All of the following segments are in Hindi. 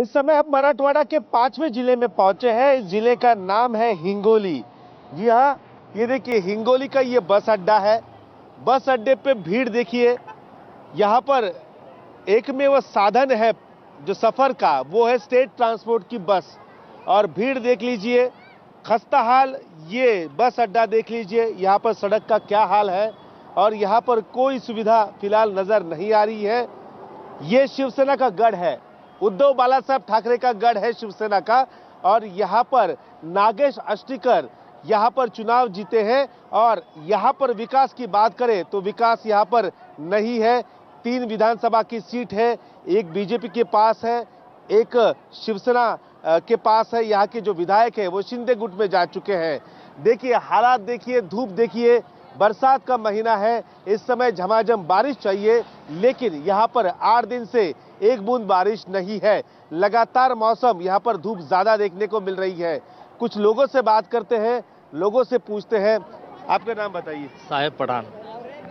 इस समय हम मराठवाड़ा के 5वें जिले में पहुंचे हैं। इस जिले का नाम है हिंगोली। जी हाँ, ये देखिए हिंगोली का ये बस अड्डा है। बस अड्डे पे भीड़ देखिए। यहाँ पर एकमेव साधन है जो सफर का, वो है स्टेट ट्रांसपोर्ट की बस। और भीड़ देख लीजिए, खस्ता हाल ये बस अड्डा देख लीजिए। यहाँ पर सड़क का क्या हाल है और यहाँ पर कोई सुविधा फिलहाल नजर नहीं आ रही है। ये शिवसेना का गढ़ है, उद्धव बाला साहब ठाकरे का गढ़ है शिवसेना का। और यहाँ पर नागेश अष्टिकर यहाँ पर चुनाव जीते हैं। और यहाँ पर विकास की बात करें तो विकास यहाँ पर नहीं है। 3 विधानसभा की सीट है, एक बीजेपी के पास है, एक शिवसेना के पास है। यहाँ के जो विधायक है वो शिंदे गुट में जा चुके हैं। देखिए हालात देखिए, धूप देखिए, बरसात का महीना है, इस समय झमाझम बारिश चाहिए, लेकिन यहाँ पर 8 दिन से एक बूंद बारिश नहीं है। लगातार मौसम, यहाँ पर धूप ज्यादा देखने को मिल रही है। कुछ लोगों से बात करते हैं, लोगों से पूछते हैं। आपका नाम बताइए। साहेब पठान।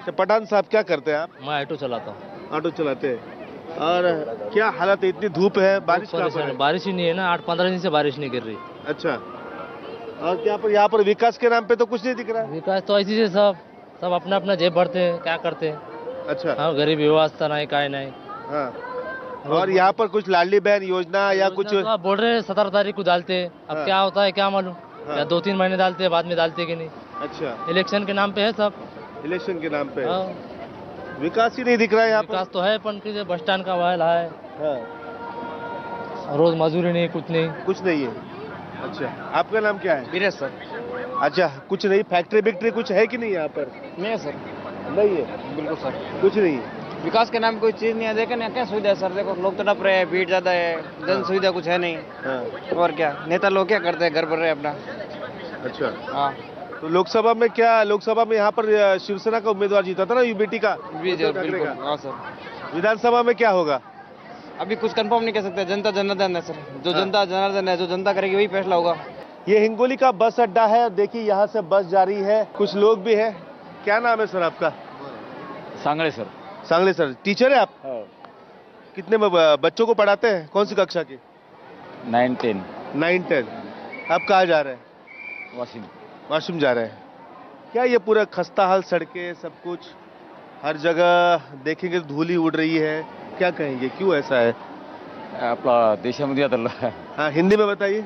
तो पठान साहब क्या करते हैं आप? मैं ऑटो चलाता हूँ। ऑटो चलाते हैं। और क्या हालत है, इतनी धूप है, बारिश कहाँ पर है? बारिश ही नहीं है ना, 8-15 दिन से बारिश नहीं गिर रही। अच्छा, और क्या पर यहाँ पर विकास के नाम पे तो कुछ नहीं दिख रहा है। विकास तो ऐसी से सब अपना अपना जेब भरते हैं, क्या करते हैं। अच्छा, हाँ, गरीब व्यवस्था नहीं, काय नहीं। हाँ। और यहाँ पर कुछ लाडली बहन योजना या कुछ तो आप बोल रहे हैं 17 तारीख को डालते हैं, अब हाँ। क्या होता है क्या मालूम। हाँ। या 2-3 महीने डालते हैं, बाद में डालते कि नहीं। अच्छा, इलेक्शन के नाम पे है सब। इलेक्शन के नाम पे हाँ, विकास ही नहीं दिख रहा है यहाँ पर। विकास तो है पर बस स्टैंड का वहल है, हाँ, रोज मजदूरी नहीं, कुछ नहीं। कुछ नहीं है। अच्छा, आपका नाम क्या है? वीरेश सर। अच्छा, कुछ नहीं, फैक्ट्री बिक्ट्री कुछ है कि नहीं यहाँ पर? नहीं है सर, नहीं है, बिल्कुल सर। कुछ नहीं है। विकास के नाम कोई चीज नहीं है। देखे ना क्या सुविधा है सर, देखो लोग तड़प रहे हैं, भीड़ ज्यादा है, जन सुविधा कुछ है नहीं। हाँ, और क्या नेता लोग क्या करते हैं, घर भर रहे अपना। अच्छा, हाँ तो लोकसभा में क्या, लोकसभा में यहाँ पर शिवसेना का उम्मीदवार जीता था ना, यूबीटी का, जी उद्धव ठाकरे बिल्कुल। का। हाँ सर, विधानसभा में क्या होगा? अभी कुछ कंफर्म नहीं कह सकते, जनता जनार्दन है सर। जो हाँ। जनता जनार्दन है, जो जनता करेगी वही फैसला होगा। ये हिंगोली का बस अड्डा है। देखिए यहाँ से बस जा रही है, कुछ लोग भी हैं। क्या नाम है सर आपका? सांगड़े सर। सांगले सर, टीचर है आप? कितने में बच्चों को पढ़ाते हैं, कौन सी कक्षा के? 9-10 9-10। आप कहाँ जा रहे हैं? वाशिम। वाशिम जा रहे हैं। क्या ये पूरा खस्ता हाल, सड़कें, सब कुछ हर जगह देखेंगे तो धूल ही उड़ रही है, क्या कहेंगे, क्यों ऐसा है? आपला देशामध्ये आता हाँ, हिंदी में बताइए।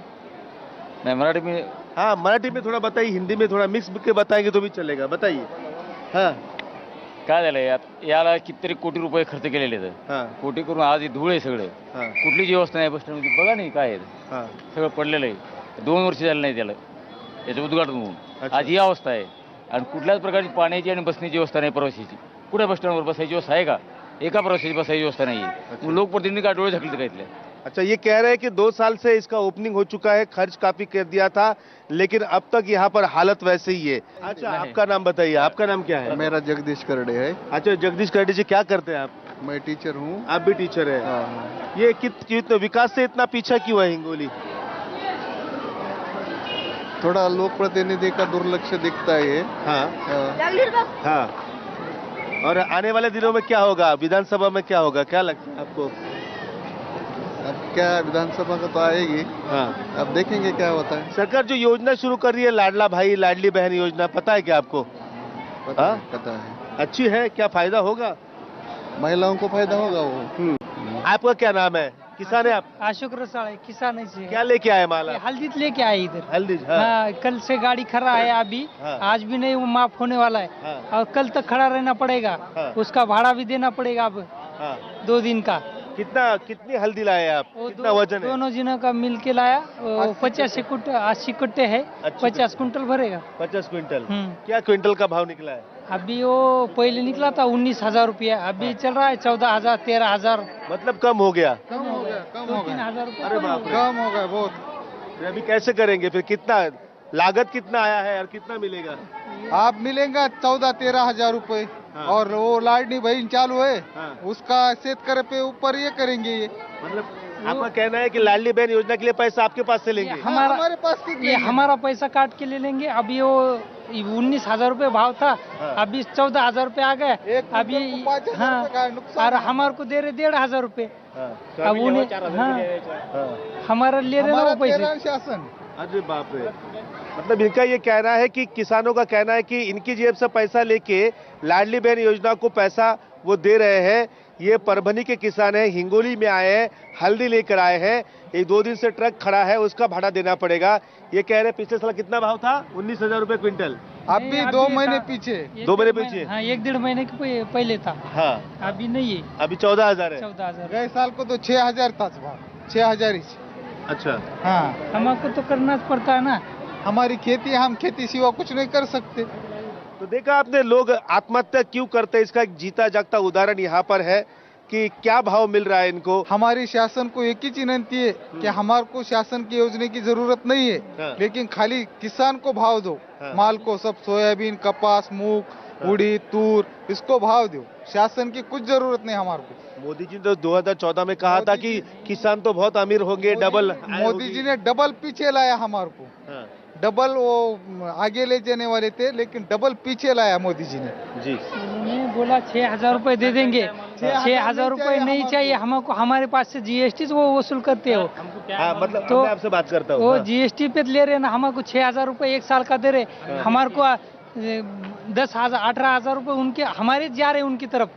नाही मराठी में। हाँ, मराठी में थोड़ा बताइए, हिंदी में थोड़ा मिक्स के बताएंगे तो भी चलेगा, बताइए। हाँ काय झालंय याला कितीतरी कोटी रुपये खर्च केलेले आहेत. हाँ कोटी करून आज हे धूळ आहे सगळे. हाँ कुठलीच व्यवस्था नाही बस स्टँडमध्ये. बघा नाही काय आहे, हाँ। सगळं पडलेलं आहे. 2 वर्ष झालं नाही त्याला याचं उद्घाटन होऊन. अच्छा. आज ही अवस्था आहे आणि कुठल्याच प्रकारची पाण्याची आणि बसण्याची व्यवस्था नाही प्रवाशाची. कुठे बस स्टँडवर बसायची व्यवस्था आहे का? एका प्रवाशाची बसायची व्यवस्था नाही आहे. लोकप्रतिनिधी काय डोळे झाकले काय इथले? अच्छा, ये कह रहे हैं कि 2 साल से इसका ओपनिंग हो चुका है, खर्च काफी कर दिया था, लेकिन अब तक यहाँ पर हालत वैसे ही है। अच्छा, नहीं। आपका नाम बताइए, आपका नाम क्या है? मेरा जगदीश करडे है। अच्छा, जगदीश करडे जी, क्या करते हैं आप? मैं टीचर हूँ। आप भी टीचर है। हाँ। ये कितना विकास से इतना पीछा क्यों है हिंगोली? थोड़ा लोक प्रतिनिधि का दुर्लक्ष दिखता है। हाँ हाँ। हाँ। और आने वाले दिनों में क्या होगा, विधानसभा में क्या होगा, क्या लगता है आपको? अब क्या विधानसभा का तो आएगी, हाँ, अब देखेंगे क्या होता है। सरकार जो योजना शुरू कर रही है, लाडला भाई लाडली बहन योजना, पता है क्या आपको? पता हाँ? है, पता है। अच्छी है, क्या फायदा होगा? महिलाओं को फायदा होगा वो। आपका क्या नाम है? किसान है आप? अशोक रसाळे, किसान है से। क्या लेके आए माला? हल्दीत लेके आए इधर। हल्दी। हाँ हाँ, कल से गाड़ी खड़ा है अभी। हाँ। आज भी नहीं वो माफ होने वाला है। हाँ। और कल तक खड़ा रहना पड़ेगा। हाँ। उसका भाड़ा भी देना पड़ेगा अब हाँ। 2 दिन का। कितनी हल्दी लाए आप? वो कितना वजन है? दोनों जनों का मिल के लाया। 80 कुट्टे है, 50 कुंटल भरेगा। 50 क्विंटल। हम्म। क्या क्विंटल का भाव निकला है? अभी वो पहले निकला था 19,000 रुपया, अभी चल रहा है 14,000, 13,000। मतलब कम हो गया। कम हो गया, कम हो 2-3,000 गया। रुपया। अरे बाप रे। कम हो गया बहुत। फिर अभी कैसे करेंगे, फिर कितना लागत कितना आया है और कितना मिलेगा? आप मिलेगा 14-13 हजार रुपए। हाँ। और वो लाडली बहन चालू है, हाँ। उसका शेतकरी पे ऊपर ये करेंगे ये। मतलब आपका कहना है कि लाडली बहन योजना के लिए पैसा आपके पास से लेंगे? हमारा हमारे पास तो नहीं ये है। हमारा पैसा काट के ले लेंगे। अभी वो 19,000 रुपये भाव था, अभी 14,000 रुपये आ गए। एक अभी क्विंटल को 5,000 हाँ, रुपये का नुकसान और है। हमारे को दे रहे 1,500 रुपये। हाँ, अब उन्हें हमारा ले रहे ना हमारा वो पैसे। तेरा शासन अरे बाप रे। मतलब इनका ये कहना है कि किसानों का कहना है कि इनकी जेब से पैसा लेके लाडली बहन योजना को पैसा वो दे रहे हैं। ये परभनी के किसान हैं, हिंगोली में आए हैं, हल्दी लेकर आए हैं। एक 2 दिन से ट्रक खड़ा है, उसका भाड़ा देना पड़ेगा। ये कह रहे पिछले साल कितना भाव था? 19,000 रुपए क्विंटल। अब नहीं, भी अभी 2 था। महीने पीछे। 2 महीने पीछे? हाँ, 1-1.5 महीने के पहले था, हाँ, अभी नहीं है। अभी 14,000 है। 14,000। गए साल को तो 6,000 था भाव, 6,000 ही। अच्छा, हाँ, हमको तो करना पड़ता है ना। हमारी खेती, हम खेती सिवा कुछ नहीं कर सकते। तो देखा आपने लोग आत्महत्या क्यों करते हैं, इसका एक जीता जागता उदाहरण यहाँ पर है कि क्या भाव मिल रहा है इनको। हमारी शासन को एक ही विनती है कि हमारे को शासन की योजना की जरूरत नहीं है, हाँ। लेकिन खाली किसान को भाव दो। हाँ। माल को सब सोयाबीन, कपास, मूंग, उड़ीद, तूर, इसको भाव दो। शासन की कुछ जरूरत नहीं हमारे को। मोदी जी ने तो 2014 में कहा था कि किसान तो बहुत अमीर होंगे, डबल आय मोदी होगी। जी ने डबल पीछे लाया हमारे को। हाँ, डबल वो आगे ले जाने वाले थे, लेकिन डबल पीछे लाया मोदी जी ने। जी। उन्होंने बोला 6,000 रुपये दे देंगे। 6,000 रुपये नहीं चाहिए हमको, हमारे पास से GST वो वसूल करते हो। हाँ, मतलब तो मैं आपसे बात करता हूँ। वो हाँ। GST पे ले रहे ना, हमको 6,000 रुपये 1 साल का दे रहे। हमारे को 10,000 18,000 रुपये उनके हमारे जा रहे उनकी तरफ।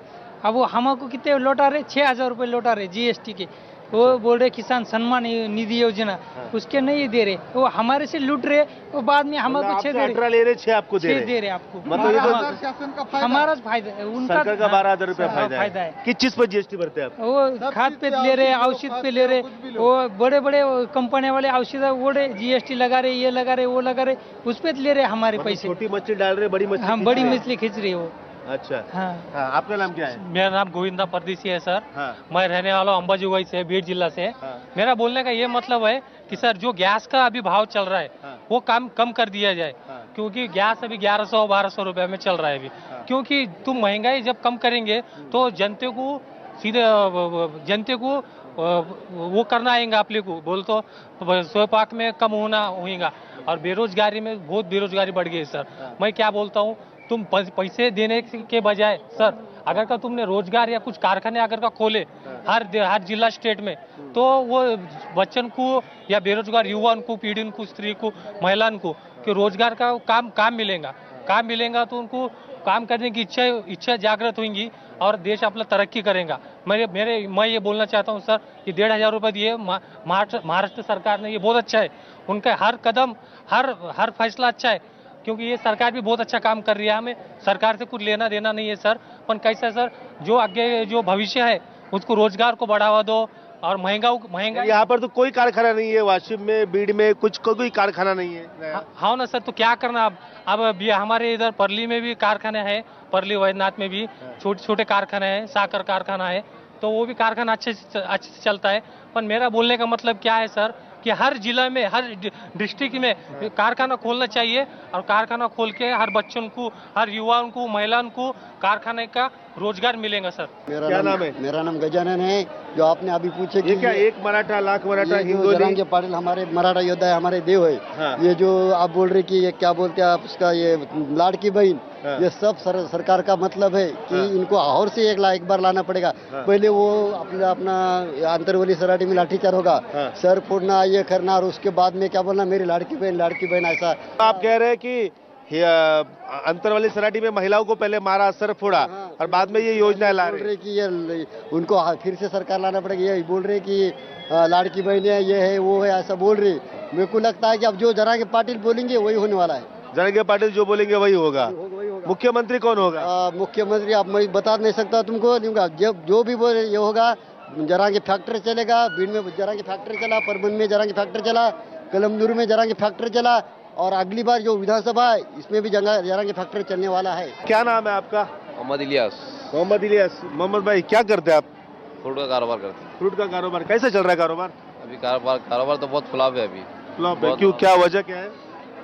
अब वो हमको कितने लौटा रहे? 6,000 रुपये लौटा रहे GST के। वो बोल रहे किसान सम्मान निधि योजना, उसके नहीं दे रहे। वो हमारे से लूट रहे, वो बाद में हमको 6 दे 18 ले रहे, 6 आपको दे 6 रहे। दे रहे आपको। मतलब ये तो शासन का फायदा। हमारा फायदा है, उनका सरकार का 12,000 रुपया हाँ, फायदा है। किस चीज पर जीएसटी भरते हैं आप? वो खाद पे ले रहे, औषध पे ले रहे। वो बड़े बड़े कंपनी वाले औषध वो GST लगा रहे, ये लगा रहे, वो लगा रहे, उस पे ले रहे हमारे मतलब पैसे। छोटी मछली डाल रहे, बड़ी मछली हम खींच बड़ी रहे हैं। मछली खींच रही है वो। अच्छा, हाँ। हाँ, आपका नाम क्या है? मेरा नाम गोविंदा परदेसी है सर। हाँ, मैं रहने वाला हूँ अंबाजोगाई से, भीड़ जिला से। हाँ। मेरा बोलने का ये मतलब है कि सर जो गैस का अभी भाव चल रहा है हाँ। वो कम कर दिया जाए। हाँ। क्योंकि गैस अभी 1100-1200 रुपए में चल रहा है अभी। हाँ। क्योंकि तुम महंगाई जब कम करेंगे तो जनते को सीधे जनते को वो करना आएगा अपने को बोल तो स्वपाक में कम होना होगा। और बेरोजगारी में बहुत बेरोजगारी बढ़ गई है सर। मैं क्या बोलता हूँ, तुम पैसे देने के बजाय सर अगर का तुमने रोजगार या कुछ कारखाने अगर का खोले हर जिला स्टेट में, तो वो बच्चन को या बेरोजगार युवा को, पीढ़ी को, स्त्री को, महिला को कि रोजगार का काम मिलेगा तो उनको काम करने की इच्छा जागृत होंगी और देश अपना तरक्की करेगा। मैं ये बोलना चाहता हूँ सर कि 1,500 रुपये दिए महाराष्ट्र सरकार ने, ये बहुत अच्छा है। उनका हर कदम हर फैसला अच्छा है, क्योंकि ये सरकार भी बहुत अच्छा काम कर रही है। हमें सरकार से कुछ लेना देना नहीं है सर, पर कैसा सर जो आगे जो भविष्य है उसको रोजगार को बढ़ावा दो और महंगा यहाँ पर तो कोई कारखाना नहीं है, वाशिम में, बीड़ में कुछ कोई कारखाना नहीं है। हाँ ना सर, तो क्या करना अब हमारे इधर परली में भी कारखाने हैं, परली वैद्यनाथ में भी छोटे छोटे कारखाने हैं, साकर कारखाना है, तो वो भी कारखाना अच्छे से चलता है। पर मेरा बोलने का मतलब क्या है सर कि हर जिला में, हर डिस्ट्रिक्ट में कारखाना खोलना चाहिए और कारखाना खोल के हर बच्चों को, हर युवाओं को, महिलाओं को कारखाने का रोजगार मिलेगा सर। क्या नाम है? मेरा नाम गजानन है। जो आपने अभी पूछे ये क्या एक मराठा लाख मराठा हिंगोली? जरांगे पाटिल हमारे मराठा योद्धा है, हमारे देव है। हाँ। ये जो आप बोल रहे कि ये क्या बोलते हैं आप उसका, ये लाड़की बहन, हाँ। ये सब सरकार का मतलब है कि हाँ। इनको और से एक बार लाना पड़ेगा। हाँ। पहले वो अपना अंतरवली सराठी में लाठीचार होगा, हाँ। सर फोड़ना, ये करना, और उसके बाद में क्या बोलना, मेरी लाड़की बहन ऐसा। आप कह रहे हैं कि अंतरवाली सराठी में महिलाओं को पहले मारा, सर फोड़ा, हाँ। और बाद में ये योजना ला बोल रहे रहे कि ये उनको फिर से सरकार लाना पड़ेगा। ये बोल रहे कि लाड़की बहन है, ये है, वो है, ऐसा बोल रहे। मेरे को लगता है कि अब जो जरांगे पाटिल बोलेंगे वही होने वाला है। जरांगे पाटिल जो बोलेंगे वही होगा। वही होगा। मुख्यमंत्री कौन होगा? मुख्यमंत्री अब मैं बता नहीं सकता तुमको, जब जो भी बोले ये होगा। जरांगे फैक्ट्री चलेगा, बीड़ में जरांगे फैक्ट्री चला, परबन में जरांगे फैक्ट्री चला, कलमदूर में जरांगे फैक्ट्री चला, और अगली बार जो विधानसभा है इसमें भी जरांगे फैक्ट्री चलने वाला है। क्या नाम है आपका? मोहम्मद इलियास। मोहम्मद इलियास। मोहम्मद भाई क्या करते हैं आप? फ्रूट का कारोबार करते हैं। फ्रूट का कारोबार कैसे चल रहा है? कारोबार अभी कारोबार तो बहुत फ्लॉप है अभी। फ्लॉप है? क्यों, क्या वजह क्या है?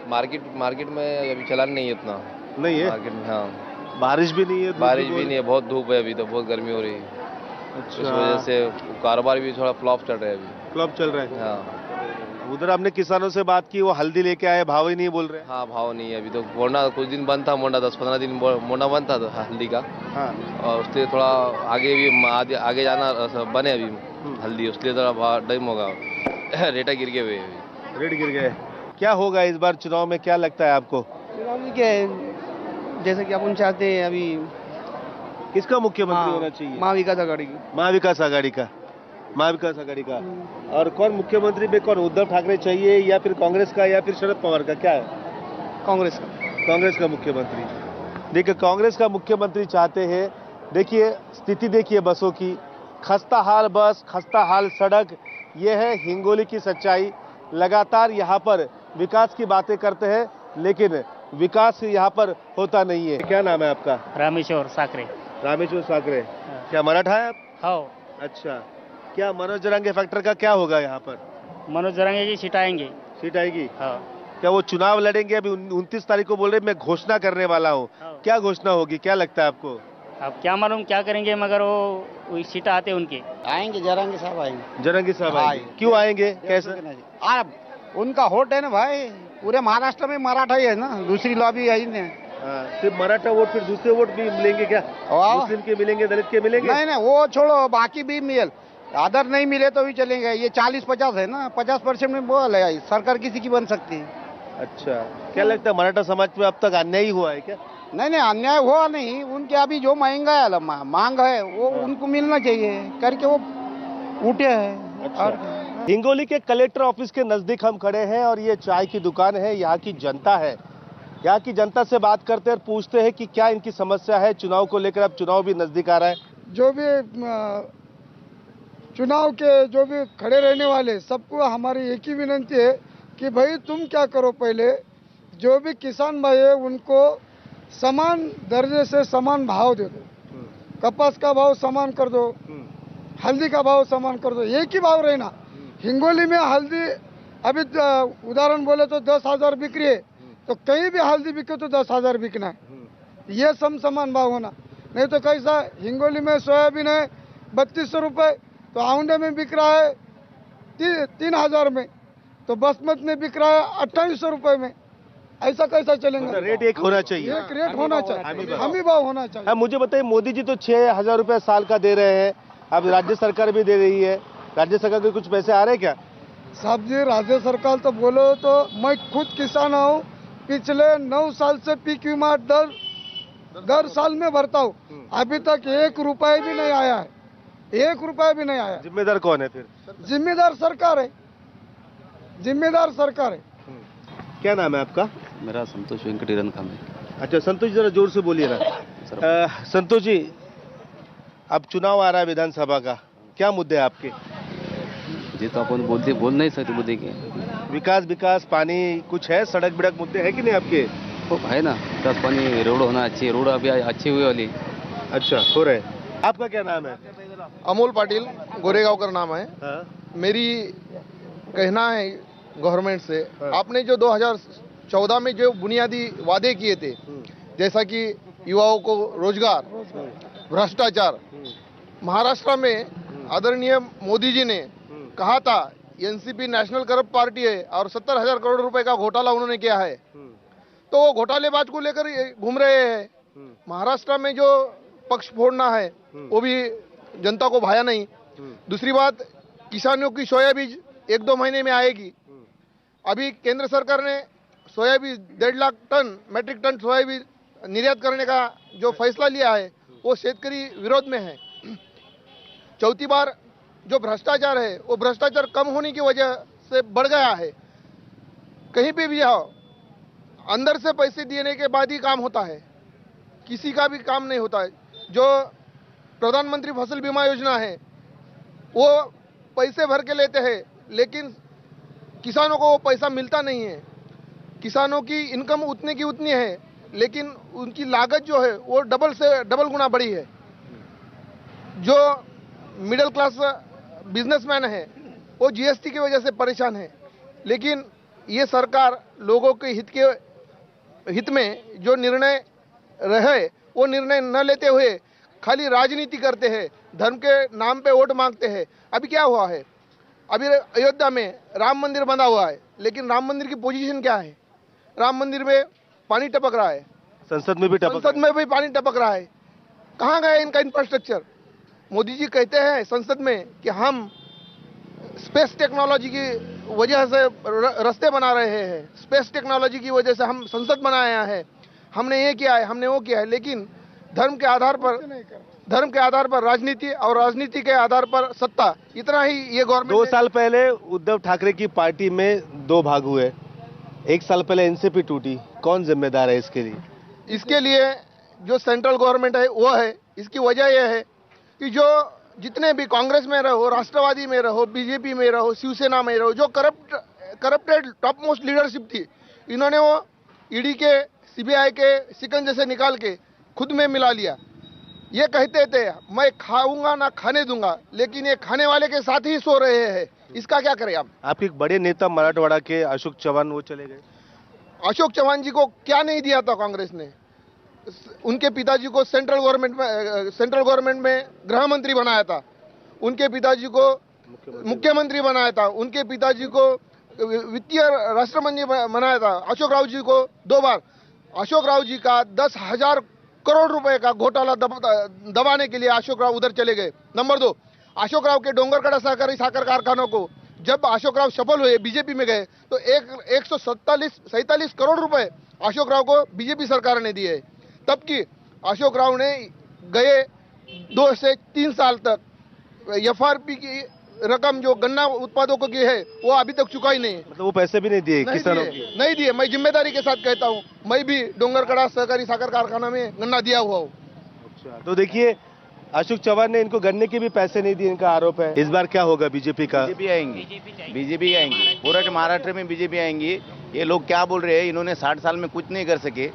मार्केट में अभी चलान नहीं है उतना। नहीं है मार्केट में, हाँ, बारिश भी नहीं है, धूप बारिश हो भी रही नहीं है, बहुत धूप है अभी, तो बहुत गर्मी हो रही है। इस वजह से कारोबार भी थोड़ा फ्लॉप चल रहा है अभी। फ्लॉप चल रहा है। हाँ उधर हमने किसानों से बात की, वो हल्दी लेके आए, भाव ही नहीं बोल रहे। हाँ, भाव नहीं है अभी तो। मोंडा कुछ दिन बंद था, मोंडा 10-15 दिन मोंडा बंद था हल्दी का। हाँ। और उसके थोड़ा आगे भी आगे जाना बने अभी हल्दी, उसके थोड़ा टाइम होगा। रेटा गिर गए हुए अभी। रेट गिर गए। क्या होगा इस बार चुनाव में, क्या लगता है आपको? चुनाव में क्या है, जैसे कि अपन चाहते हैं अभी किसका मुख्यमंत्री होना चाहिए? महाविकास आघाड़ी की। महाविकास आघाड़ी का। महाविकास आघाड़ी का। और कौन मुख्यमंत्री में, कौन उद्धव ठाकरे चाहिए या फिर कांग्रेस का या फिर शरद पवार का, क्या है? कांग्रेस का। कांग्रेस का मुख्यमंत्री। देखिए कांग्रेस का मुख्यमंत्री चाहते हैं। देखिए स्थिति देखिए बसों की, खस्ता हाल बस, खस्ता हाल सड़क, ये है हिंगोली की सच्चाई। लगातार यहाँ पर विकास की बातें करते हैं लेकिन विकास यहाँ पर होता नहीं है। क्या नाम है आपका? रामेश्वर साकरे। रामेश्वर साकरे। क्या मराठा है आप? हाँ, अच्छा, क्या मनोज जरांगे फैक्टर का क्या होगा यहाँ पर? मनोज जरांगे जी सीट आएंगे। सीट आएगी? हाँ। क्या वो चुनाव लड़ेंगे? अभी 29 तारीख को बोल रहे मैं घोषणा करने वाला हूँ। हाँ। क्या घोषणा होगी, क्या लगता है आपको? अब क्या मालूम क्या करेंगे, मगर वो सीट आते उनके। आएंगे, जरांगे साहब आएंगे। जरंगी साहब आएंगे। क्यों आएंगे, कैसे? उनका वोट है ना भाई, पूरे महाराष्ट्र में मराठा ही है ना, दूसरी लॉबी है ही नहीं। सिर्फ मराठा वोट, फिर दूसरे वोट भी मिलेंगे क्या? मुस्लिम के मिलेंगे, दलित के मिलेंगे? नहीं, वो छोड़ो, बाकी भी मिल, अदर नहीं मिले तो भी चलेंगे। ये 40-50 है ना, 50% में बोल है, सरकार किसी की बन सकती है। अच्छा, क्या लगता है मराठा समाज में अब तक अन्याय ही हुआ है क्या? नहीं, अन्याय हुआ नहीं, उनके अभी जो महंगा है मांग है वो उनको मिलना चाहिए करके वो उठे हैं। अच्छा। और हिंगोली के कलेक्टर ऑफिस के नजदीक हम खड़े हैं और ये चाय की दुकान है। यहाँ की जनता है, यहाँ की जनता से बात करते हैं और पूछते हैं कि क्या इनकी समस्या है चुनाव को लेकर। अब चुनाव भी नजदीक आ रहा है। जो भी चुनाव के जो भी खड़े रहने वाले सबको हमारी एक ही विनंती है कि भाई तुम क्या करो, पहले जो भी किसान भाई है उनको समान दर्जे से समान भाव दे दो। कपास का भाव समान कर दो, हल्दी का भाव समान कर दो, एक ही भाव रहना। हिंगोली में हल्दी अभी उदाहरण बोले तो 10,000 बिक रही है, तो कहीं भी हल्दी बिके तो 10,000 बिकना है। ये समान भाव होना, नहीं तो कैसा, हिंगोली में सोयाबीन है 3200 रुपये, तो आउंडे में बिक रहा है 3,000 में, तो बासमती में बिक रहा है 2800 रुपये में। ऐसा कैसा चलेगा? रेट एक होना चाहिए, एक रेट होना चाहिए, हमी भाव होना चाहिए। हाँ, मुझे बताइए, मोदी जी तो 6,000 रुपए साल का दे रहे हैं, अब राज्य सरकार भी दे रही है। राज्य सरकार के कुछ पैसे आ रहे हैं क्या? साहब जी, राज्य सरकार तो बोलो तो मैं खुद किसान हूँ, पिछले 9 साल से पीक बीमा दर साल में भरता हूँ, अभी तक 1 रुपए भी नहीं आया है, 1 रुपए भी नहीं आया। जिम्मेदार कौन है फिर? जिम्मेदार सरकार है, जिम्मेदार सरकार है। क्या नाम है आपका? मेरा संतोष वेंकटेरन काम है। अच्छा संतोष जी, जरा जोर से बोलिए ना। संतोष जी, अब चुनाव आ रहा है विधानसभा का, क्या मुद्दे हैं आपके? जी तो अपन बोल नहीं सकते मुद्दे के। विकास पानी कुछ है, सड़क बिड़क मुद्दे है कि नहीं आपके? वो है ना, विकास पानी, रोड होना अच्छी, रोड अभी अच्छी हुई वाली। अच्छा, हो रहे। आपका क्या नाम है? अमोल पाटिल, गोरेगांव का नाम है। हाँ? मेरी कहना है गवर्नमेंट से, आपने जो 2014 में जो बुनियादी वादे किए थे, जैसा कि युवाओं को रोजगार, भ्रष्टाचार, महाराष्ट्र में आदरणीय मोदी जी ने कहा था एनसीपी नेशनल करप्ट पार्टी है और 70,000 करोड़ रुपए का घोटाला उन्होंने किया है, तो वो घोटालेबाज को लेकर घूम रहे हैं। महाराष्ट्र में जो पक्ष फोड़ना है वो भी जनता को भाया नहीं। दूसरी बात, किसानों की सोयाबीन 1-2 महीने में आएगी। अभी केंद्र सरकार ने soybean 1.5 lakh ton metric ton soybean निर्यात करने का जो फैसला लिया है वो शेतकरी विरोध में है। चौथी बार जो भ्रष्टाचार है वो भ्रष्टाचार कम होने की वजह से बढ़ गया है। कहीं पे भी जाओ, अंदर से पैसे देने के बाद ही काम होता है, किसी का भी काम नहीं होता है। जो प्रधानमंत्री फसल बीमा योजना है वो पैसे भर के लेते हैं, लेकिन किसानों को वो पैसा मिलता नहीं है। किसानों की इनकम उतने की उतनी है, लेकिन उनकी लागत जो है वो डबल से डबल गुना बढ़ी है। जो मिडिल क्लास बिजनेसमैन है वो जीएसटी की वजह से परेशान है, लेकिन ये सरकार लोगों के हित में जो निर्णय रहे वो निर्णय न लेते हुए खाली राजनीति करते हैं। धर्म के नाम पे वोट मांगते हैं। अभी क्या हुआ है, अभी अयोध्या में राम मंदिर बना हुआ है, लेकिन राम मंदिर की पोजीशन क्या है? राम मंदिर में पानी टपक रहा है, संसद में भी पानी टपक रहा है। कहाँ गया इनका इंफ्रास्ट्रक्चर? मोदी जी कहते हैं संसद में कि हम स्पेस टेक्नोलॉजी की वजह से रास्ते बना रहे हैं, स्पेस टेक्नोलॉजी की वजह से हम संसद बनाया है, हमने ये किया है, हमने वो किया है। लेकिन धर्म के आधार पर राजनीति और राजनीति के आधार पर सत्ता, इतना ही ये गवर्नमेंट। 2 साल पहले उद्धव ठाकरे की पार्टी में 2 भाग हुए, 1 साल पहले एनसीपी टूटी, कौन जिम्मेदार है इसके लिए? इसके लिए जो सेंट्रल गवर्नमेंट है वो है। इसकी वजह यह है कि जो जितने भी कांग्रेस में रहो, राष्ट्रवादी में रहो, बीजेपी में रहो, शिवसेना में रहो, जो करप्टेड टॉप मोस्ट लीडरशिप थी, इन्होंने वो ईडी के, सीबीआई के शिकंजे से निकाल के खुद में मिला लिया। ये कहते थे मैं खाऊंगा ना खाने दूंगा, लेकिन ये खाने वाले के साथ ही सो रहे हैं। इसका क्या करें आप? आपके एक बड़े नेता मराठवाड़ा के अशोक चौहान, वो चले गए। अशोक चौहान जी को क्या नहीं दिया था कांग्रेस ने? उनके पिताजी को सेंट्रल गवर्नमेंट में गृह मंत्री बनाया था, उनके पिताजी को मुख्यमंत्री बनाया था, उनके पिताजी को वित्तीय राष्ट्र मंत्री बनाया था, अशोक राव जी को 2 बार। अशोक राव जी का 10,000 करोड़ रुपए का घोटाला दबाने के लिए अशोक राव उधर चले गए। नंबर 2, अशोक राव के डोंगरगढ़ सहकारी साकर कारखानों को जब अशोक राव सफल हुए, बीजेपी में गए, तो 147 करोड़ रुपए अशोक राव को बीजेपी सरकार ने दिए। तब की अशोक राव ने गए 2 से 3 साल तक एफआरपी की रकम जो गन्ना उत्पादकों की है वो अभी तक चुका ही नहीं। मतलब वो पैसे भी नहीं दिए किसानों को? नहीं दिए। मैं जिम्मेदारी के साथ कहता हूँ, मैं भी डोंगरगढ़ सहकारी साकर कारखाना में गन्ना दिया हुआ हूँ। अच्छा, तो देखिए अशोक चौहान ने इनको गन्ने के भी पैसे नहीं दिए, इनका आरोप है। इस बार क्या होगा बीजेपी का? बीजेपी आएंगी, पूरे महाराष्ट्र में बीजेपी आएंगी। ये लोग क्या बोल रहे हैं, इन्होंने 60 साल में कुछ नहीं कर सके,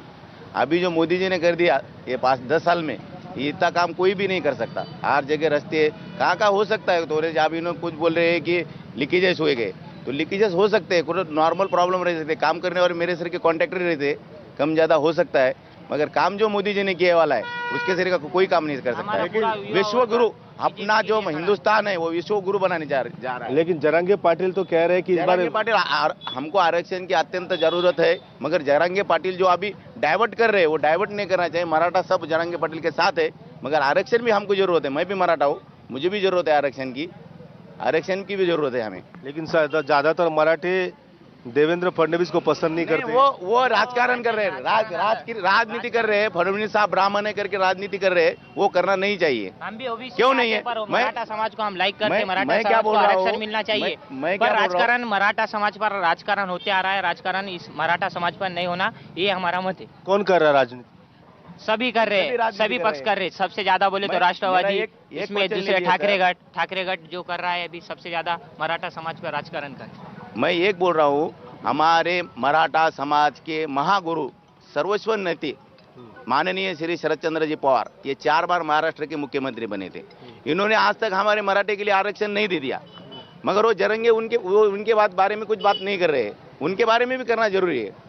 अभी जो मोदी जी ने कर दिया ये 5-10 साल में, ये इतना काम कोई भी नहीं कर सकता। हर जगह रास्ते कहाँ हो सकता है। तो जब इन्होंने कुछ बोल रहे हैं कि लीकेजेस हुए गए, तो लीकेजेस हो सकते हैं, कोई नॉर्मल प्रॉब्लम रह सकते, काम करने वाले मेरे सर के कॉन्ट्रैक्टर रहते, कम ज़्यादा हो सकता है, मगर काम जो मोदी जी ने किया वाला है उसके सिरे का कोई काम नहीं कर सकता। लेकिन विश्व गुरु अपना जो हिंदुस्तान है वो विश्व गुरु बनाने जा रहा है। लेकिन जरांगे पाटिल तो कह रहे हैं कि इस बार पाटिल हमको आरक्षण की अत्यंत जरूरत है, मगर जरांगे पाटिल जो अभी डाइवर्ट कर रहे हैं वो डाइवर्ट नहीं करना चाहिए। मराठा सब जरांगे पाटिल के साथ है, मगर आरक्षण भी हमको जरूरत है। मैं भी मराठा हूँ, मुझे भी जरूरत है आरक्षण की भी जरूरत है हमें। लेकिन ज्यादातर मराठे देवेंद्र फडणवीस को पसंद नहीं करते। वो राजकारण कर रहे हैं, राजनीति कर रहे हैं। फडणवीस साहब ब्राह्मण है करके राजनीति कर रहे हैं, वो करना नहीं चाहिए। हम भी ओबीसी क्यों नहीं है? मराठा समाज को हम लाइक करते हैं, मराठा मैं क्या समाज बोल को रहा हूँ, आरक्षण मिलना चाहिए। मैं पर राजकारण मराठा समाज पर राजकारण होते आ रहा है, राजकारण इस मराठा समाज पर नहीं होना, ये हमारा मत है। कौन कर रहा है राजनीति? सभी कर रहे हैं, सभी पक्ष कर रहे हैं। सबसे ज्यादा बोले तो राष्ट्रवादी, इसमें दूसरे ठाकरेगढ़ जो कर रहा है अभी सबसे ज्यादा मराठा समाज पर राजकारण कर। मैं एक बोल रहा हूँ, हमारे मराठा समाज के महागुरु सर्वस्व नेता माननीय श्री शरद चंद्र जी पवार, ये 4 बार महाराष्ट्र के मुख्यमंत्री बने थे। इन्होंने आज तक हमारे मराठे के लिए आरक्षण नहीं दे दिया, मगर वो जरंगे उनके बारे में कुछ बात नहीं कर रहे हैं। उनके बारे में भी करना जरूरी है।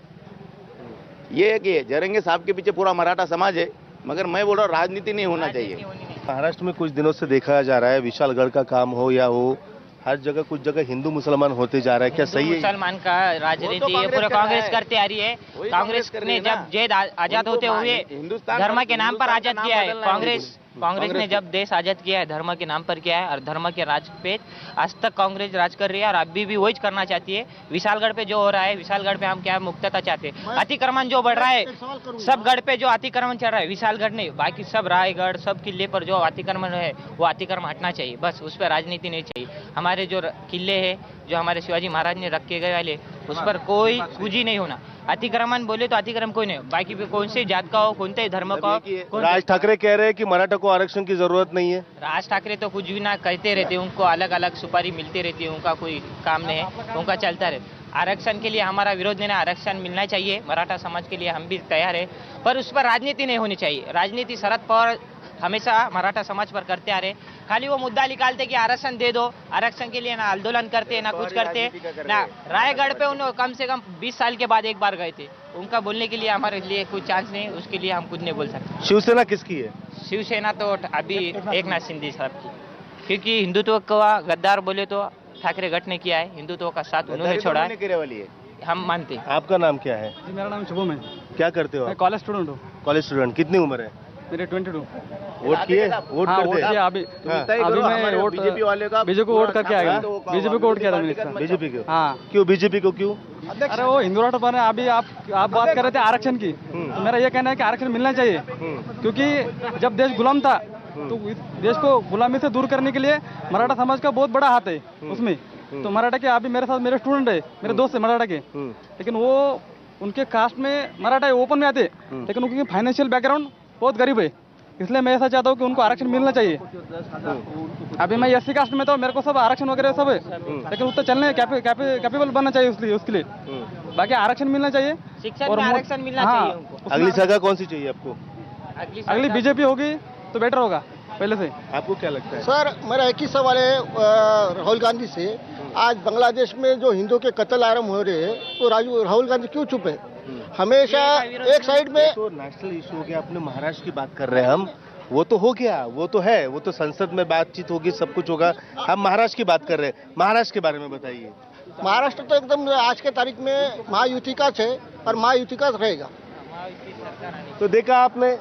ये है कि जरंगे साहब के पीछे पूरा मराठा समाज है, मगर मैं बोल रहा हूँ राजनीति नहीं होना चाहिए। महाराष्ट्र में कुछ दिनों से देखा जा रहा है, विशालगढ़ का काम हो या हो, हर जगह कुछ जगह हिंदू मुसलमान होते जा रहा है, क्या सही है? मुसलमान का राजनीति ये पूरा कांग्रेस करते आ रही है। कांग्रेस ने जब जेद आजाद होते हुए धर्म के नाम पर आजाद किया है। कांग्रेस ने जब देश आजाद किया है धर्म के नाम पर किया है, और धर्म के राज पे आज तक कांग्रेस राज कर रही है और अभी भी वही करना चाहती है। विशालगढ़ पे जो हो रहा है, विशालगढ़ पे हम क्या मुक्तता चाहते हैं। अतिक्रमण जो बढ़ रहा है, सब गढ़ पे जो अतिक्रमण चल रहा है, विशालगढ़ नहीं, बाकी सब रायगढ़ सब किले पर जो अतिक्रमण है वो अतिक्रमण हटना चाहिए। बस उस पर राजनीति नहीं चाहिए। हमारे जो किले है, जो हमारे शिवाजी महाराज ने रखे गए वाले, उस पर कोई कुछ नहीं होना। अतिक्रमण बोले तो अतिक्रमण कोई नहीं, बाकी भी कौन से जात का हो, कौन से धर्म का हो। राज ठाकरे कह रहे हैं कि मराठा को आरक्षण की जरूरत नहीं है। राज ठाकरे तो कुछ भी ना कहते रहते, उनको अलग अलग सुपारी मिलती रहती है, उनका कोई काम नहीं है, उनका चलता रहता। आरक्षण के लिए हमारा विरोध नहीं है, आरक्षण मिलना चाहिए मराठा समाज के लिए, हम भी तैयार है, पर उस पर राजनीति नहीं होनी चाहिए। राजनीति शरद पवार हमेशा मराठा समाज पर करते आ रहे। खाली वो मुद्दा निकालते कि आरक्षण दे दो, आरक्षण के लिए ना आंदोलन करते ना कुछ करते ना। रायगढ़ पे उन्होंने कम से कम 20 साल के बाद एक बार गए थे, उनका बोलने के लिए हमारे लिए कोई चांस नहीं, उसके लिए हम खुद नहीं बोल सकते। शिवसेना किसकी है? शिवसेना तो अभी एक नाथ शिंदे साहब की, क्योंकि हिंदुत्व का गद्दार बोले तो ठाकरे गट ने किया है, हिंदुत्व का साथ उन्होंने छोड़ा है, हम मानते हैं। आपका नाम क्या है? जी मेरा नाम शुभम है। क्या करते हो मैं आप? कॉलेज स्टूडेंट हूँ। College student. कितनी उम्र है? मेरे 22। वोट किए? वोट हाँ, करते वोट हैं? किया अभी। हाँ। अभी मैं वोट बीजेपी को वोट करके आया। बीजेपी को वोट किया था मैंने। बीजेपी को? हाँ। क्यों बीजेपी को क्यों? अरे वो हिंदू राष्ट्र बने। अभी आप बात कर रहे थे आरक्षण की, तो मेरा ये कहना है कि आरक्षण मिलना चाहिए, क्योंकि जब देश गुलाम था तो देश को गुलामी से दूर करने के लिए मराठा समाज का बहुत बड़ा हाथ है उसमें। तो मराठा के अभी मेरे साथ मेरे स्टूडेंट है, मेरे दोस्त है मराठा के, लेकिन वो उनके कास्ट में मराठा ओपन में आते, लेकिन उनकी फाइनेंशियल बैकग्राउंड बहुत गरीब है, इसलिए मैं ऐसा चाहता हूँ कि उनको आरक्षण मिलना चाहिए। अभी मैं एससी कास्ट में तो मेरे को सब आरक्षण वगैरह सब है, लेकिन उतना चलने कैपेबल बनना चाहिए उसके लिए। बाकी आरक्षण मिलना चाहिए, शिक्षा में आरक्षण मिलना चाहिए उनको। अगली जगह कौन सी चाहिए आपको? अगली बीजेपी होगी तो बेटर होगा पहले से। आपको क्या लगता है? सर मेरा एक ही सवाल है राहुल गांधी से। आज बांग्लादेश में जो हिंदुओं के कत्ल आरंभ हो रहे हैं, तो राहुल गांधी क्यों चुप है? हमेशा एक साइड में तो नेशनल इशू हो गया। अपने महाराष्ट्र की बात कर रहे हैं हम, वो तो हो गया, वो तो है, वो तो संसद में बातचीत होगी, सब कुछ होगा। हम महाराष्ट्र की बात कर रहे हैं, महाराष्ट्र के बारे में बताइए। महाराष्ट्र तो एकदम आज के तारीख में महायुति का है और महायुति का रहेगा। तो देखा आपने,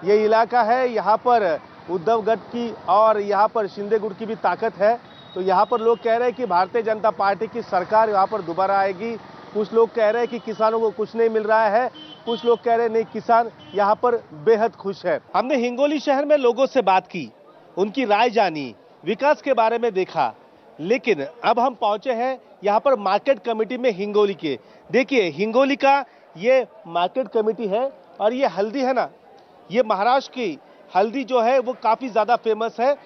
ये इलाका है, यहाँ पर उद्धव गट की और यहाँ पर शिंदे गुट की भी ताकत है। तो यहाँ पर लोग कह रहे हैं कि भारतीय जनता पार्टी की सरकार यहाँ पर दोबारा आएगी। कुछ लोग कह रहे हैं कि किसानों को कुछ नहीं मिल रहा है, कुछ लोग कह रहे हैं नहीं, किसान यहाँ पर बेहद खुश है। हमने हिंगोली शहर में लोगों से बात की, उनकी राय जानी, विकास के बारे में देखा, लेकिन अब हम पहुंचे हैं यहाँ पर मार्केट कमेटी में हिंगोली के। देखिए हिंगोली का ये मार्केट कमेटी है और ये हल्दी है ना, ये महाराष्ट्र की हल्दी जो है वो काफी ज्यादा फेमस है।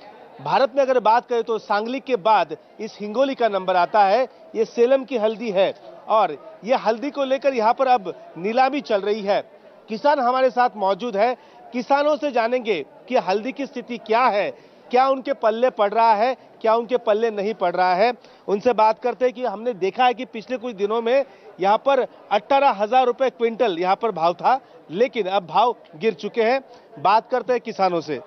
भारत में अगर बात करें तो सांगली के बाद इस हिंगोली का नंबर आता है। ये सेलम की हल्दी है और ये हल्दी को लेकर यहाँ पर अब नीलामी चल रही है। किसान हमारे साथ मौजूद है, किसानों से जानेंगे कि हल्दी की स्थिति क्या है, क्या उनके पल्ले पड़ रहा है, क्या उनके पल्ले नहीं पड़ रहा है। उनसे बात करते हैं कि हमने देखा है कि पिछले कुछ दिनों में यहाँ पर 18,000 रुपए क्विंटल यहाँ पर भाव था, लेकिन अब भाव गिर चुके हैं। बात करते हैं किसानों से।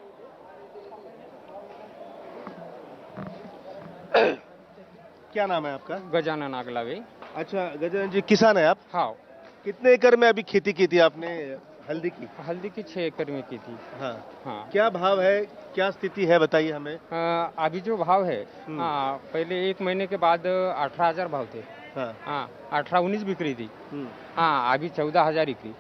क्या नाम है आपका? गजानन नागलावे। अच्छा गजानन जी, किसान है आप? हाँ। कितने एकड़ में अभी खेती की थी आपने हल्दी की? हल्दी की 6 एकड़ में की थी। हाँ। हाँ। क्या भाव है, क्या स्थिति है, बताइए हमें। अभी जो भाव है, पहले 1 महीने के बाद 18,000 भाव थे। हाँ 18-19 बिक्री थी। हाँ अभी 14,000 बिक्री।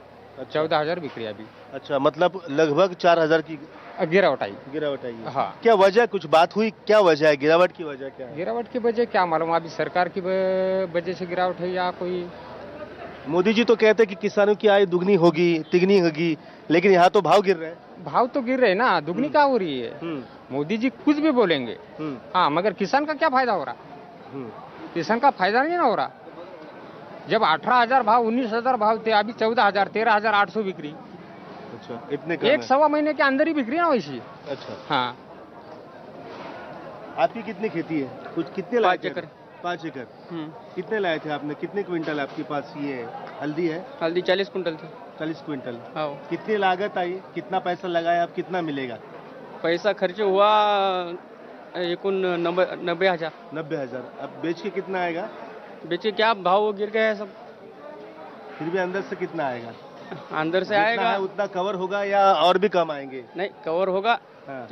14,000 बिक्री अभी। अच्छा, मतलब लगभग 4,000 की गिरावट आई। गिरावट आई। हाँ। क्या वजह, कुछ बात हुई, क्या वजह है गिरावट की? वजह क्या है? गिरावट की वजह क्या मालूम, अभी सरकार की वजह से गिरावट है या कोई। मोदी जी तो कहते हैं कि किसानों की आय दुगनी होगी, तिगनी होगी, लेकिन यहाँ तो भाव गिर रहे हैं। भाव तो गिर रहे हैं ना, दुगनी क्या हो रही है? मोदी जी कुछ भी बोलेंगे, हाँ, मगर किसान का क्या फायदा हो रहा? किसान का फायदा नहीं ना हो रहा। जब 18,000 भाव, 19,000 भाव थे, अभी 14,000, 13,800 बिक्री। अच्छा, इतने 1-1.25 महीने के अंदर ही बिक्री ना वैसी। अच्छा। हाँ। आपकी कितनी खेती है? कुछ कितने लाए? 5 एकड़। 5 एकड़। कितने लाए थे आपने? कितने क्विंटल आपके पास ये हल्दी है? हल्दी 40 कुंटल थी। 40 क्विंटल। हाँ। कितनी लागत आई, कितना पैसा लगाया, अब कितना मिलेगा? पैसा खर्च हुआ एकूण 90,000। 90,000। अब बेच के कितना आएगा? बेचे क्या, भाव गिर गए हैं सब। फिर भी अंदर से कितना आएगा? अंदर से आएगा उतना कवर होगा या और भी कम आएंगे? नहीं, कवर होगा। हाँ।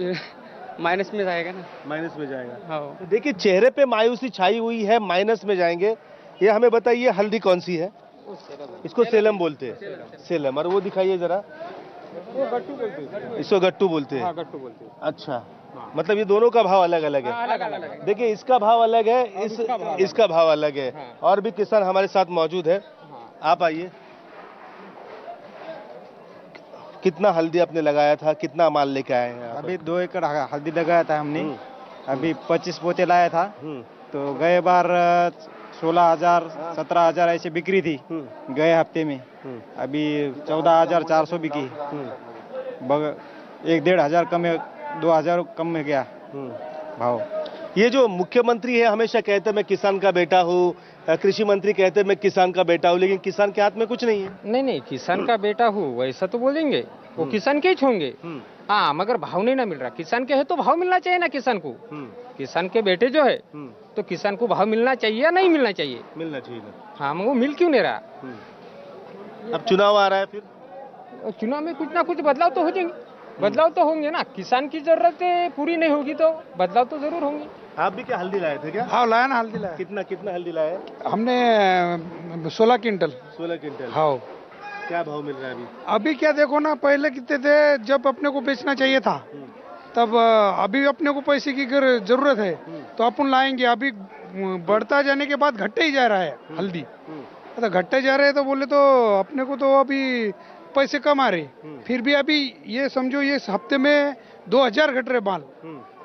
माइनस में जाएगा ना। माइनस में जाएगा। हाँ। तो देखिए चेहरे पे मायूसी छाई हुई है, माइनस में जाएंगे। ये हमें बताइए हल्दी कौन सी है? इसको सेलम बोलते हैं। सेलम। और वो दिखाइए जरा। वो गट्टू बोलते हैं। इसको गट्टू बोलते हैं। हाँ, गट्टू बोलते हैं। अच्छा, मतलब ये दोनों का भाव अलग अलग है। अलग अलग है। देखिए इसका भाव अलग है, इसका भाव अलग है। और भी किसान हमारे साथ मौजूद है, आप आइए। कितना हल्दी आपने लगाया था, कितना माल लेके आए हैं? अभी 2 एकड़ हल्दी लगाया था हमने। अभी 25 पोते लाया था। तो गए बार 16,000, 17,000 ऐसे बिक्री थी गए हफ्ते में। अभी 14,400 बिकी। 1-1.5 कम है, 2,000 कम में गया भाव। ये जो मुख्यमंत्री है हमेशा कहते हैं मैं किसान का बेटा हूँ, कृषि मंत्री कहते हैं मैं किसान का बेटा हूँ, लेकिन किसान के हाथ में कुछ नहीं है। नहीं, किसान का बेटा हूँ वैसा तो बोलेंगे, वो किसान के ही होंगे। हाँ मगर भाव नहीं ना मिल रहा। किसान के है तो भाव मिलना चाहिए ना किसान को। किसान के बेटे जो है तो किसान को भाव मिलना चाहिए या नहीं मिलना चाहिए? मिलना चाहिए ना। हाँ मगर वो मिल क्यों नहीं रहा? अब चुनाव आ रहा है, फिर चुनाव में कुछ ना कुछ बदलाव तो हो जाएंगे, बदलाव तो होंगे ना। किसान की जरूरतें पूरी नहीं होगी तो बदलाव तो जरूर होंगे। आप भी क्या हल्दी लाए थे क्या? हाँ लाया ना, हल्दी लाया। कितना कितना हल्दी लाए? हमने 16 क्विंटल। 16 क्विंटल। हाँ। क्या भाव मिल रहा है अभी? अभी क्या देखो ना, पहले कितने थे जब अपने को बेचना चाहिए था, तब अभी अपने को पैसे की अगर जरूरत है तो अपन लाएंगे। अभी बढ़ता जाने के बाद घटते ही जा रहा है हल्दी। तो घटते जा रहे हैं तो बोले तो अपने को तो अभी पैसे कम आ रहे। फिर भी अभी ये समझो ये हफ्ते में 2000 घट रहे माल।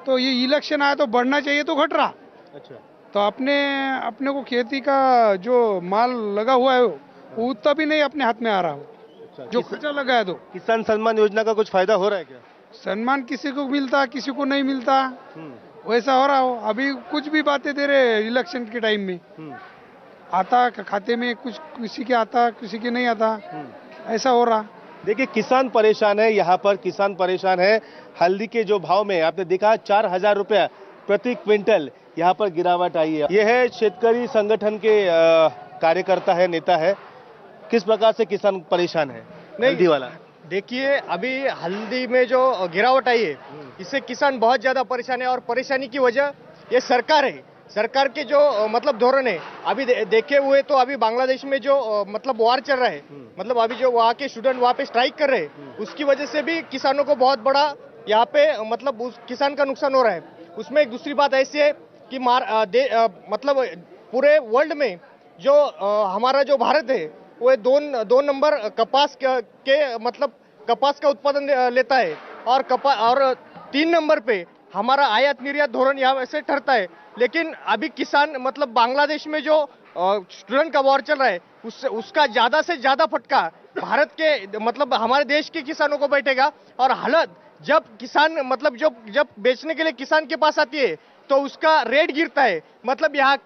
तो ये इलेक्शन आया तो बढ़ना चाहिए तो घट रहा। अच्छा। तो अपने को खेती का जो माल लगा हुआ है वो उतना भी नहीं अपने हाथ में आ रहा हो। अच्छा, जो खर्चा लगा है। तो किसान सम्मान योजना का कुछ फायदा हो रहा है क्या? सम्मान किसी को मिलता, किसी को नहीं मिलता, वैसा हो रहा हो। अभी कुछ भी बातें दे रहे इलेक्शन के टाइम में, आता खाते में कुछ, किसी के आता किसी के नहीं आता, ऐसा हो रहा। देखिए किसान परेशान है, यहाँ पर किसान परेशान है। हल्दी के जो भाव में आपने देखा 4000 रुपया प्रति क्विंटल यहाँ पर गिरावट आई है। यह है शेतकरी संगठन के कार्यकर्ता है, नेता है। किस प्रकार से किसान परेशान है हल्दी वाला? देखिए अभी हल्दी में जो गिरावट आई है इससे किसान बहुत ज्यादा परेशान है। और परेशानी की वजह ये सरकार है। सरकार के जो मतलब धोरण है अभी देखे हुए तो अभी बांग्लादेश में जो मतलब वार चल रहा है, मतलब अभी जो वहाँ के स्टूडेंट वहाँ पे स्ट्राइक कर रहे हैं, उसकी वजह से भी किसानों को बहुत बड़ा यहाँ पे मतलब उस किसान का नुकसान हो रहा है। उसमें एक दूसरी बात ऐसी है कि मतलब पूरे वर्ल्ड में जो हमारा जो भारत है वो दो नंबर कपास के मतलब कपास का उत्पादन लेता है। और 3 नंबर पे हमारा आयात निर्यात धोरण यहाँ से ठहरता है। लेकिन अभी किसान मतलब बांग्लादेश में जो स्टूडेंट का वॉर चल रहा है उसका ज्यादा से ज्यादा फटका भारत के मतलब हमारे देश के किसानों को बैठेगा। और हालत जब किसान मतलब जब बेचने के लिए किसान के पास आती है तो उसका रेट गिरता है। मतलब यहाँ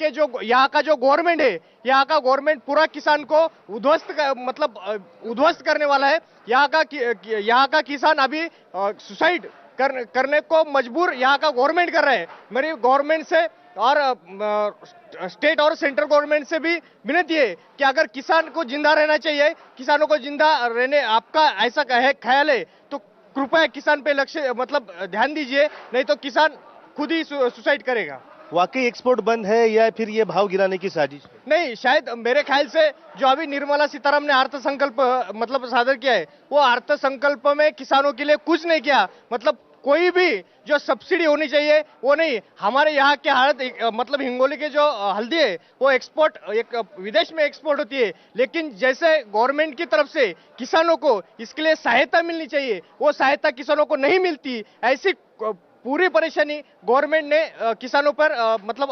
का जो गवर्नमेंट है, यहाँ का गवर्नमेंट पूरा किसान को उद्ध्वस्त करने वाला है। यहाँ का किसान अभी सुसाइड करने को मजबूर यहाँ का गवर्नमेंट कर रहा है। मेरी गवर्नमेंट से और स्टेट और सेंट्रल गवर्नमेंट से भी विनती है कि अगर किसान को जिंदा रहना चाहिए, किसानों को जिंदा रहने आपका ऐसा ख्याल है तो कृपया किसान पे लक्ष्य मतलब ध्यान दीजिए, नहीं तो किसान खुद ही सुसाइड करेगा। वाकई एक्सपोर्ट बंद है या फिर ये भाव गिराने की साजिश? नहीं, शायद मेरे ख्याल से जो अभी निर्मला सीतारामन ने अर्थ संकल्प मतलब सादर किया है वो अर्थ संकल्प में किसानों के लिए कुछ नहीं किया। मतलब कोई भी जो सब्सिडी होनी चाहिए वो नहीं। हमारे यहाँ के हालत मतलब हिंगोली के जो हल्दी है वो एक्सपोर्ट विदेश में एक्सपोर्ट होती है। लेकिन जैसे गवर्नमेंट की तरफ से किसानों को इसके लिए सहायता मिलनी चाहिए वो सहायता किसानों को नहीं मिलती। ऐसी पूरी परेशानी गवर्नमेंट ने किसानों पर मतलब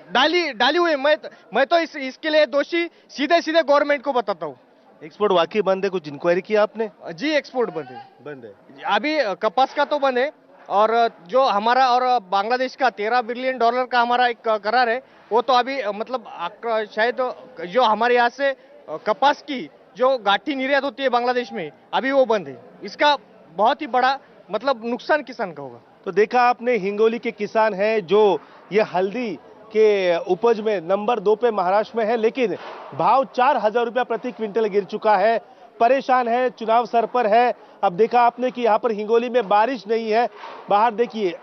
डाली हुई। मैं तो इसके लिए दोषी सीधे गवर्नमेंट को बताता हूँ। एक्सपोर्ट वाकई बंद है? कुछ इंक्वायरी किया आपने? जी एक्सपोर्ट बंद है। बंद है अभी कपास का तो बंद है। और जो हमारा और बांग्लादेश का $13 बिलियन का हमारा एक करार है वो तो अभी मतलब शायद जो हमारे यहाँ से कपास की जो गाठी निर्यात होती है बांग्लादेश में अभी वो बंद है। इसका बहुत ही बड़ा मतलब नुकसान किसान का होगा। तो देखा आपने, हिंगोली के किसान हैं जो ये हल्दी के उपज में नंबर 2 पे महाराष्ट्र में है, लेकिन भाव 4000 रुपया प्रति क्विंटल गिर चुका है। परेशान है, चुनाव सर पर है। अब देखा आपने कि यहाँ पर हिंगोली में बारिश नहीं है। बाहर देखिए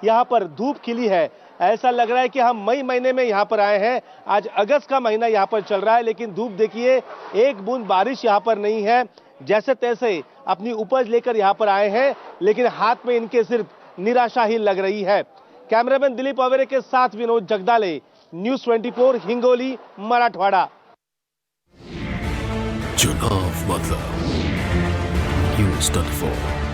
यहाँ पर धूप खिली है। ऐसा लग रहा है कि हम मई महीने में यहाँ पर आए हैं। आज अगस्त का महीना यहाँ पर चल रहा है, लेकिन धूप देखिए, एक बूंद बारिश यहाँ पर नहीं है। जैसे तैसे अपनी उपज लेकर यहाँ पर आए हैं, लेकिन हाथ में इनके सिर्फ निराशा ही लग रही है। कैमरामैन दिलीप अवेरे के साथ विनोद जगदाले, न्यूज़ 24 हिंगोली, मराठवाड़ा। चुनाव मतलब न्यूज़ 24।